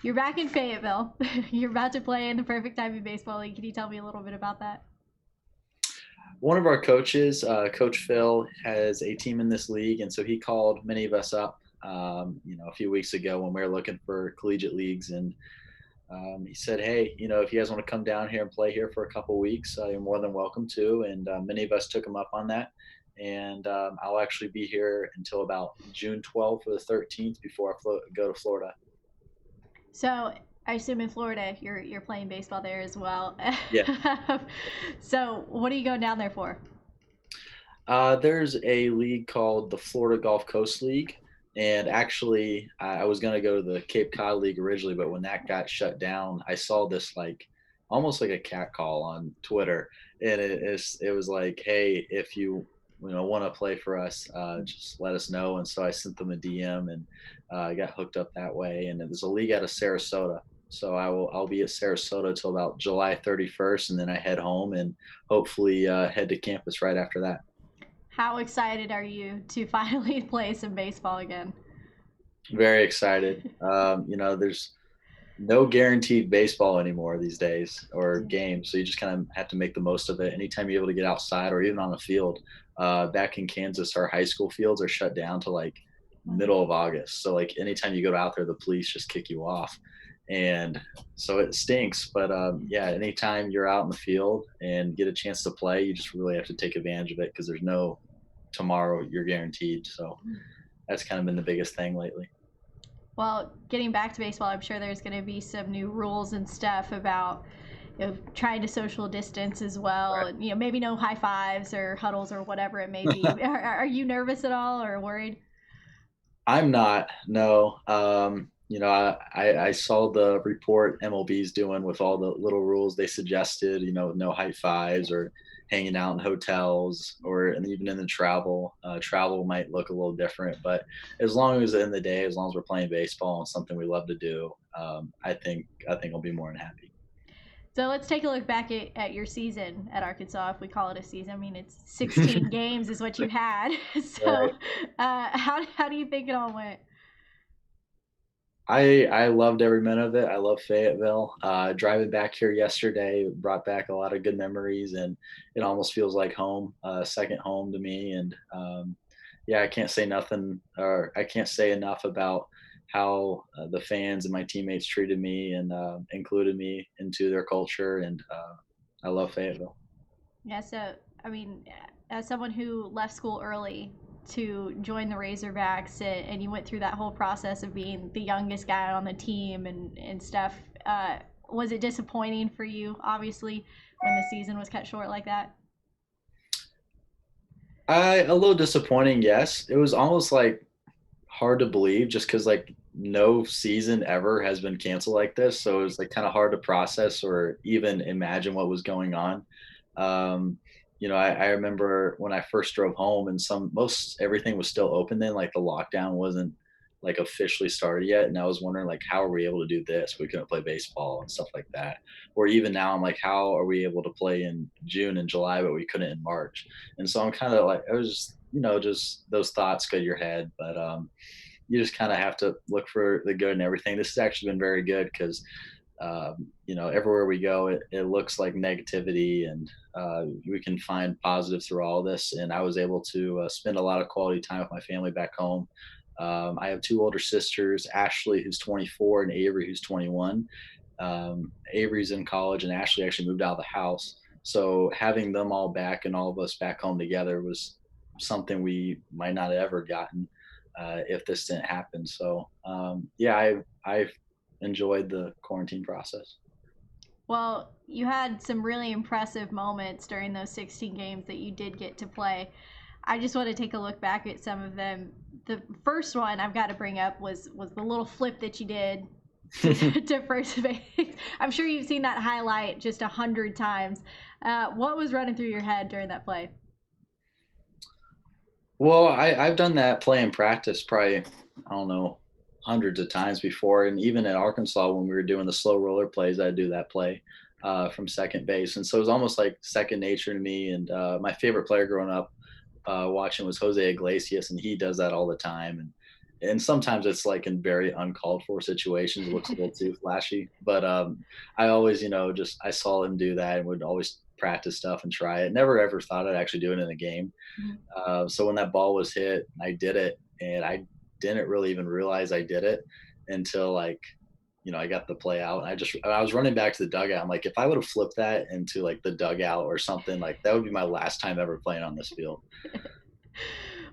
You're back in Fayetteville. You're about to play in the Perfect Timing Baseball League. Can you tell me a little bit about that? One of our coaches, Coach Phil, has a team in this league, and so he called many of us up, a few weeks ago when we were looking for collegiate leagues, and he said, "Hey, if you guys want to come down here and play here for a couple weeks, you're more than welcome to." And many of us took him up on that. And I'll actually be here until about June 12th or the 13th before go to Florida. So I assume in Florida you're playing baseball there as well. Yeah. So what are you going down there for? There's a league called the Florida Gulf Coast League. And actually, I was going to go to the Cape Cod League originally, but when that got shut down, I saw this like almost like a cat call on Twitter. And it was like, hey, if you want to play for us, just let us know. And so I sent them a DM and I got hooked up that way. And there's a league out of Sarasota. So I'll be at Sarasota till about July 31st, and then I head home and hopefully head to campus right after that. How excited are you to finally play some baseball again? Very excited. There's no guaranteed baseball anymore these days or games, so you just kind of have to make the most of it. Anytime you're able to get outside or even on a field, back in Kansas, our high school fields are shut down to like middle of August. So like anytime you go out there, the police just kick you off, and so it stinks. But yeah, anytime you're out in the field and get a chance to play, you just really have to take advantage of it because there's no tomorrow you're guaranteed. So that's kind of been the biggest thing lately. Well, getting back to baseball, I'm sure there's going to be some new rules and stuff about trying to social distance as well. Right. And, maybe no high fives or huddles or whatever it may be. Are you nervous at all or worried? I'm not. No. I saw the report MLB's doing with all the little rules they suggested. No high fives or hanging out in hotels or and even in the travel. Travel might look a little different, but as long as in the day, as long as we're playing baseball and something we love to do, I think I'll be more than happy. So let's take a look back at your season at Arkansas, if we call it a season. I mean, it's 16 games is what you had. So Right. how do you think it all went? I loved every minute of it. I love Fayetteville. Driving back here yesterday brought back a lot of good memories, and it almost feels like home, second home to me. And yeah, I can't say nothing, or I can't say enough about how the fans and my teammates treated me and included me into their culture. And I love Fayetteville. Yeah, so I mean, as someone who left school early to join the Razorbacks, and you went through that whole process of being the youngest guy on the team and stuff, was it disappointing for you, obviously, when the season was cut short like that? A little disappointing, yes. It was almost like hard to believe just because like no season ever has been canceled like this. So it was like kind of hard to process or even imagine what was going on. Um, I remember when I first drove home and most everything was still open then, like the lockdown wasn't like officially started yet. And I was wondering like how are we able to do this? We couldn't play baseball and stuff like that. Or even now I'm like, how are we able to play in June and July, but we couldn't in March? And so I'm kind of like, I was just those thoughts go to your head. But you just kind of have to look for the good and everything. This has actually been very good because everywhere we go, it looks like negativity, and we can find positive through all this. And I was able to spend a lot of quality time with my family back home. I have two older sisters, Ashley, who's 24, and Avery, who's 21. Avery's in college, and Ashley actually moved out of the house. So having them all back and all of us back home together was something we might not have ever gotten if this didn't happen. So yeah, I've enjoyed the quarantine process. Well, you had some really impressive moments during those 16 games that you did get to play. I just want to take a look back at some of them. The first one I've got to bring up was the little flip that you did to, to first base. I'm sure you've seen that highlight just 100 times. What was running through your head during that play? Well, I've done that play in practice probably, I don't know, hundreds of times before. And even at Arkansas, when we were doing the slow roller plays, I'd do that play from second base. And so it was almost like second nature to me. And my favorite player growing up watching was Jose Iglesias, and he does that all the time. And and sometimes it's like in very uncalled for situations, it looks a little too flashy. But I always, just I saw him do that and would always practice stuff and try it. Never ever thought I'd actually do it in a game. Mhm. So when that ball was hit, I did it, and I didn't really even realize I did it until like I got the play out. And I was running back to the dugout. I'm like, if I would have flipped that into like the dugout or something, like that would be my last time ever playing on this field.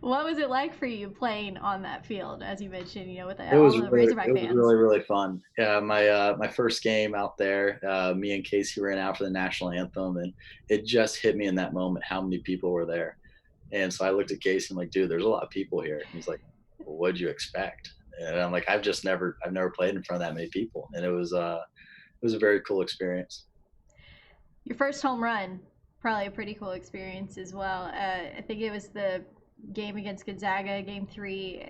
What was it like for you playing on that field, as you mentioned, with It all was the really, Razorback it was fans? really, really fun. Yeah, my first game out there, me and Casey ran out for the national anthem, and it just hit me in that moment how many people were there. And so I looked at Casey and I'm like, dude, there's a lot of people here. And he's like, well, what'd you expect? And I'm like, I've never played in front of that many people, and it was a very cool experience. Your first home run, probably a pretty cool experience as well. I think it was the game against Gonzaga, game 3.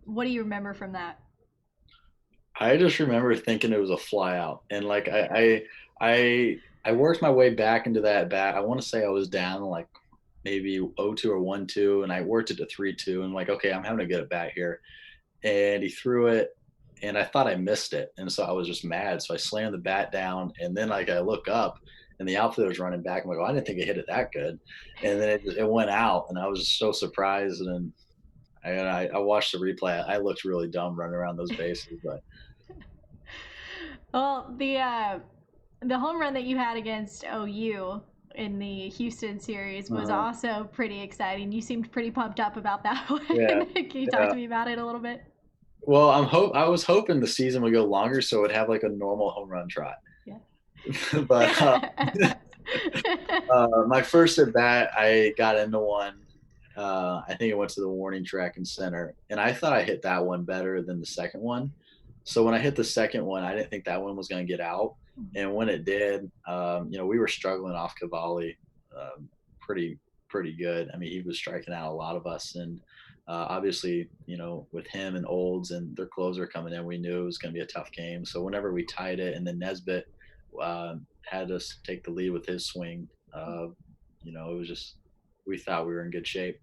What do you remember from that? I just remember thinking it was a fly out, and like I worked my way back into that bat. I want to say I was down like maybe 0-2 or 1-2, and I worked it to 3-2, and like, okay, I'm having a good at bat here. And he threw it, and I thought I missed it, and so I was just mad. So I slammed the bat down, and then like I look up, and the outfielder was running back. I'm like, oh, I didn't think it hit it that good, and then it went out, and I was just so surprised. And then I watched the replay. I looked really dumb running around those bases, but Well, the home run that you had against OU in the Houston series was uh, also pretty exciting. You seemed pretty pumped up about that one. yeah, Can you talk yeah. to me about it a little bit? Well, I was hoping the season would go longer, so it'd have like a normal home run trot. But Yeah. my first at bat, I got into one. I think it went to the warning track and center, and I thought I hit that one better than the second one. So when I hit the second one, I didn't think that one was going to get out, and when it did, we were struggling off Cavalli, um, pretty pretty good. I mean, he was striking out a lot of us, and obviously, with him and Olds and their closer coming in, we knew it was going to be a tough game. So whenever we tied it, and then Nesbitt had us take the lead with his swing. It was just we thought we were in good shape.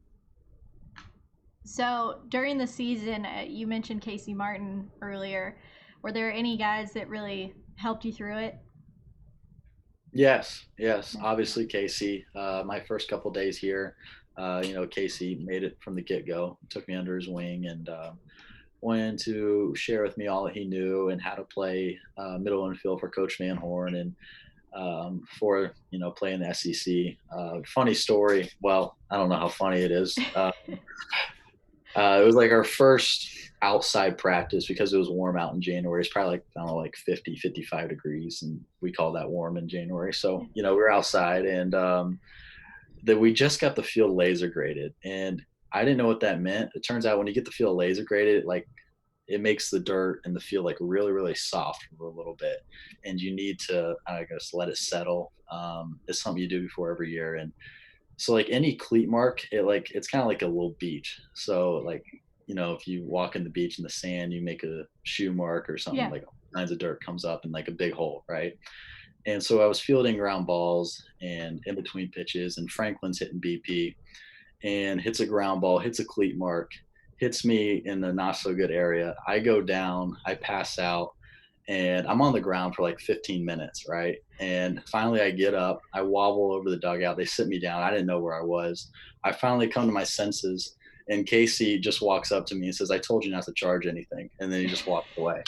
So during the season, you mentioned Casey Martin earlier. Were there any guys that really helped you through it? Yes, yes. Obviously, Casey. My first couple days here, Casey made it from the get go. Took me under his wing and wanted to share with me all that he knew and how to play middle infield for Coach Van Horn and for playing the SEC. Funny story. Well, I don't know how funny it is. It was like our first outside practice because it was warm out in January. It's probably like, I don't know, like 50, 55 degrees. And we call that warm in January. So, we were outside and that we just got the field laser graded. And I didn't know what that meant. It turns out when you get the field laser graded, like it makes the dirt and the field like really, really soft for a little bit. And you need to, I guess, let it settle. It's something you do before every year. And so like any cleat mark, it's kind of like a little beach. So like, if you walk in the beach in the sand, you make a shoe mark or something, Yeah. like all kinds of dirt comes up in like a big hole, right? And so I was fielding ground balls and in between pitches, and Franklin's hitting BP and hits a ground ball, hits a cleat mark, hits me in the not so good area. I go down, I pass out, and I'm on the ground for like 15 minutes, right? And finally, I get up, I wobble over the dugout. They sit me down. I didn't know where I was. I finally come to my senses, and Casey just walks up to me and says, "I told you not to charge anything," and then he just walked away.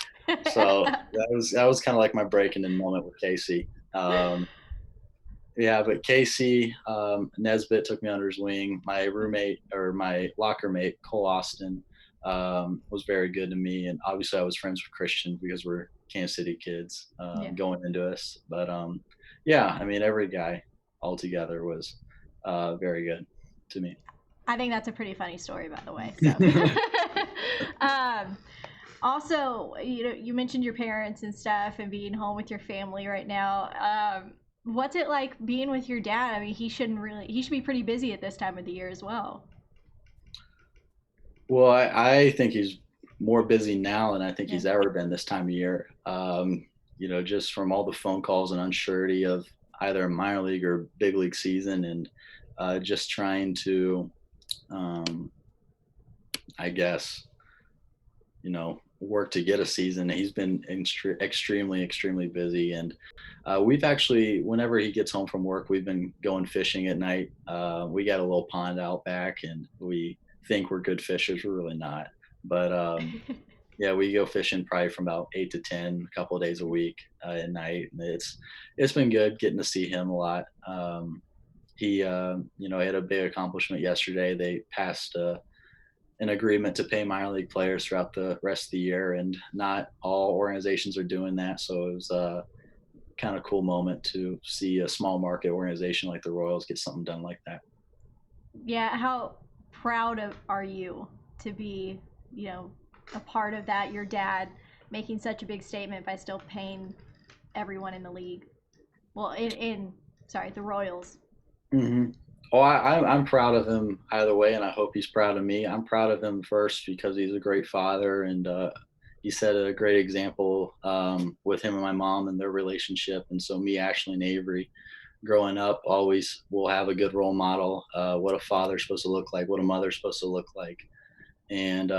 So that was kind of like my breaking in moment with Casey. Yeah, but Casey Nesbitt took me under his wing. My roommate or my locker mate Cole Austin was very good to me, and obviously I was friends with Christian because we're Kansas City kids Yeah. going into this. But yeah, I mean every guy altogether was very good to me. I think that's a pretty funny story, by the way. So, um, also, you mentioned your parents and stuff, and being home with your family right now. What's it like being with your dad? I mean, he should be pretty busy at this time of the year as well. Well, I think he's more busy now than I think Yeah. he's ever been this time of year. Just from all the phone calls and uncertainty of either minor league or big league season, and just trying to, um, I guess, work to get a season. He's been extremely busy, and we've actually, whenever he gets home from work, we've been going fishing at night. We got a little pond out back, and we think we're good fishers. We're really not, but yeah, we go fishing probably from about 8 to 10, a couple of days a week at night. And it's been good getting to see him a lot. He had a big accomplishment yesterday. They passed an agreement to pay minor league players throughout the rest of the year, and not all organizations are doing that. So it was a kind of cool moment to see a small market organization like the Royals get something done like that. Yeah, how proud of are you to be, a part of that? Your dad making such a big statement by still paying everyone in the league. Well, in sorry, the Royals. Mm-hmm. Oh, I'm proud of him either way, and I hope he's proud of me. I'm proud of him first because he's a great father, and he set a great example with him and my mom and their relationship. And so, me, Ashley, and Avery, growing up, always will have a good role model. What a father's supposed to look like, what a mother's supposed to look like, and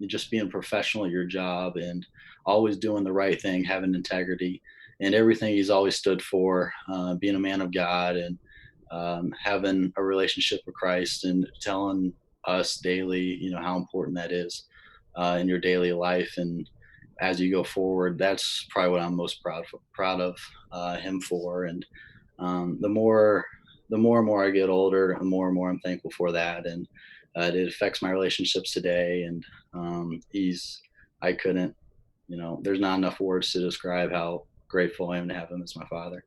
just being professional at your job and always doing the right thing, having integrity, and everything he's always stood for, being a man of God, and having a relationship with Christ, and telling us daily, how important that is in your daily life. And as you go forward, that's probably what I'm most proud of him for. And the more and more I get older, the more and more I'm thankful for that. And it affects my relationships today. And I couldn't, there's not enough words to describe how grateful I am to have him as my father.